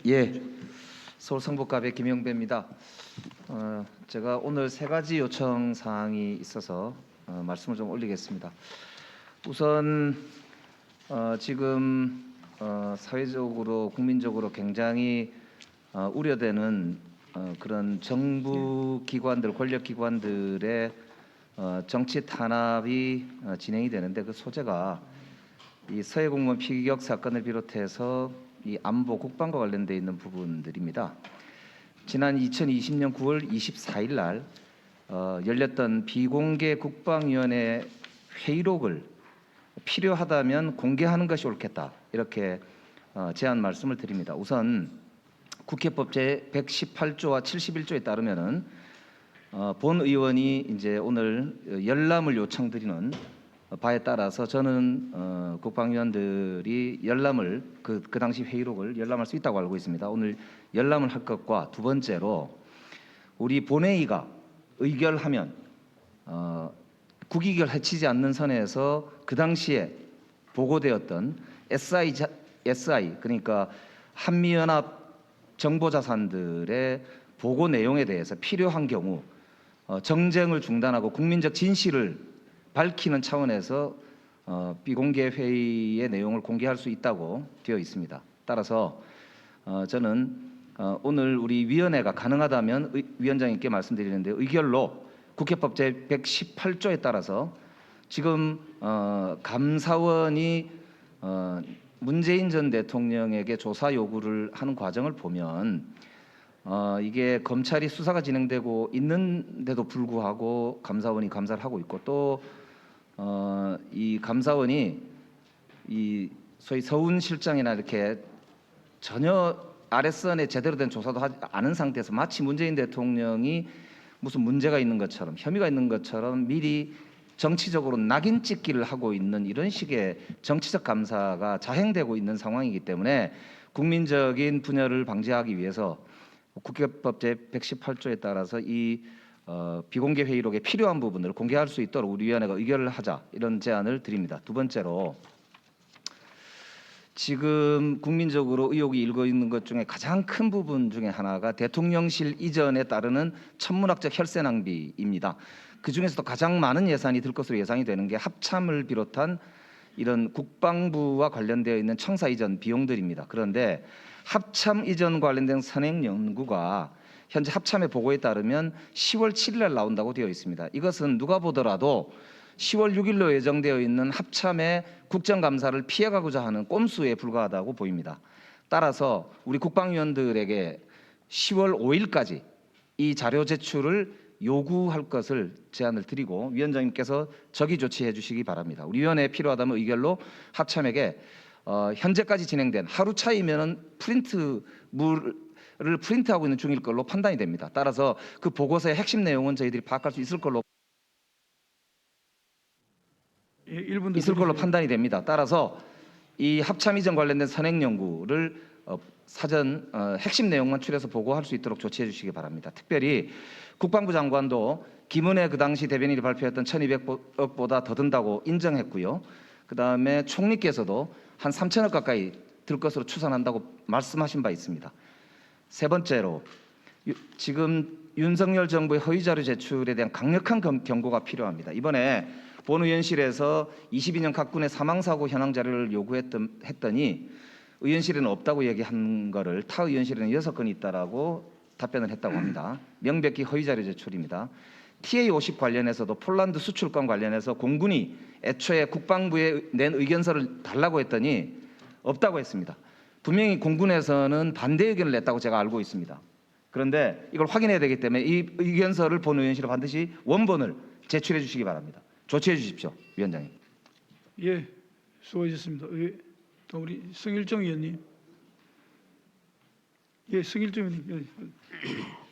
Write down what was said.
예, 서울 성북갑의 김영배입니다. 제가 오늘 세 가지 요청 사항이 있어서 말씀을 좀 올리겠습니다. 우선 지금 사회적으로 국민적으로 굉장히 우려되는 그런 정부 기관들, 권력 기관들의 정치 탄압이 진행이 되는데 그 소재가 이 서해 공무원 피격 사건을 비롯해서 이 안보 국방과 관련돼 있는 부분들입니다. 지난 2020년 9월 24일 날 열렸던 비공개 국방위원회 회의록을 필요하다면 공개하는 것이 옳겠다, 이렇게 제안 말씀을 드립니다. 우선 국회법 제118조와 71조에 따르면은 본 의원이 이제 오늘 열람을 요청드리는 바에 따라서 저는 국방위원들이 열람을 그 당시 회의록을 열람할 수 있다고 알고 있습니다. 오늘 열람을 할 것과 두 번째로 우리 본회의가 의결하면 국익을 해치지 않는 선에서 그 당시에 보고되었던 SI 그러니까 한미연합 정보자산들의 보고 내용에 대해서 필요한 경우 정쟁을 중단하고 국민적 진실을 밝히는 차원에서 비공개 회의의 내용을 공개할 수 있다고 되어 있습니다. 따라서 저는 오늘 우리 위원회가 가능하다면 위원장님께 말씀드리는데 의결로 국회법 제118조에 따라서 지금 감사원이 문재인 전 대통령에게 조사 요구를 하는 과정을 보면 이게 검찰이 수사가 진행되고 있는데도 불구하고 감사원이 감사를 하고 있고 또 이 감사원이 이 소위 서훈 실장이나 이렇게 전혀 아랫선에 제대로 된 조사도 하지 않은 상태에서 마치 문재인 대통령이 무슨 문제가 있는 것처럼 혐의가 있는 것처럼 미리 정치적으로 낙인 찍기를 하고 있는 이런 식의 정치적 감사가 자행되고 있는 상황이기 때문에 국민적인 분열을 방지하기 위해서 국회법 제118조에 따라서 이 비공개 회의록에 필요한 부분을 공개할 수 있도록 우리 위원회가 의결을 하자, 이런 제안을 드립니다. 두 번째로 지금 국민적으로 의혹이 일고 있는 것 중에 가장 큰 부분 중에 하나가 대통령실 이전에 따르는 천문학적 혈세 낭비입니다. 그 중에서도 가장 많은 예산이 들 것으로 예상이 되는 게 합참을 비롯한 이런 국방부와 관련되어 있는 청사 이전 비용들입니다. 그런데 합참 이전 관련된 선행 연구가 현재 합참의 보고에 따르면 10월 7일 날 나온다고 되어 있습니다. 이것은 누가 보더라도 10월 6일로 예정되어 있는 합참의 국정감사를 피해가고자 하는 꼼수에 불과하다고 보입니다. 따라서 우리 국방위원들에게 10월 5일까지 이 자료 제출을 요구할 것을 제안을 드리고 위원장님께서 적의 조치해 주시기 바랍니다. 우리 위원회에 필요하다면 의결로 합참에게 현재까지 진행된 하루 차이면은 프린트물을 프린트하고 있는 중일 걸로 판단이 됩니다. 따라서 그 보고서의 핵심 내용은 저희들이 파악할 수 있을 걸로 판단이 됩니다. 따라서 이 합참 이전 관련된 선행 연구를 사전 핵심 내용만 추려서 보고할 수 있도록 조치해 주시기 바랍니다. 특별히 국방부 장관도 김은혜 그 당시 대변인이 발표했던 1,200억보다 더 든다고 인정했고요. 그다음에 총리께서도 한 3천억 가까이 들 것으로 추산한다고 말씀하신 바 있습니다. 세 번째로 지금 윤석열 정부의 허위 자료 제출에 대한 강력한 경고가 필요합니다. 이번에 본의원실에서 22년 각군의 사망사고 현황 자료를 요구했더니 의원실에는 없다고 얘기한 거를 타 의원실에는 6건이 있다라고 답변을 했다고 합니다. 명백히 허위 자료 제출입니다. TA-50 관련해서도 폴란드 수출권 관련해서 공군이 애초에 국방부에 낸 의견서를 달라고 했더니 없다고 했습니다. 분명히 공군에서는 반대 의견을 냈다고 제가 알고 있습니다. 그런데 이걸 확인해야 되기 때문에 이 의견서를 본 의원실에 반드시 원본을 제출해 주시기 바랍니다. 조치해 주십시오, 위원장님. 예, 수고하셨습니다. 또 우리 성일정 의원님. 예, 성일정 의원님. 예.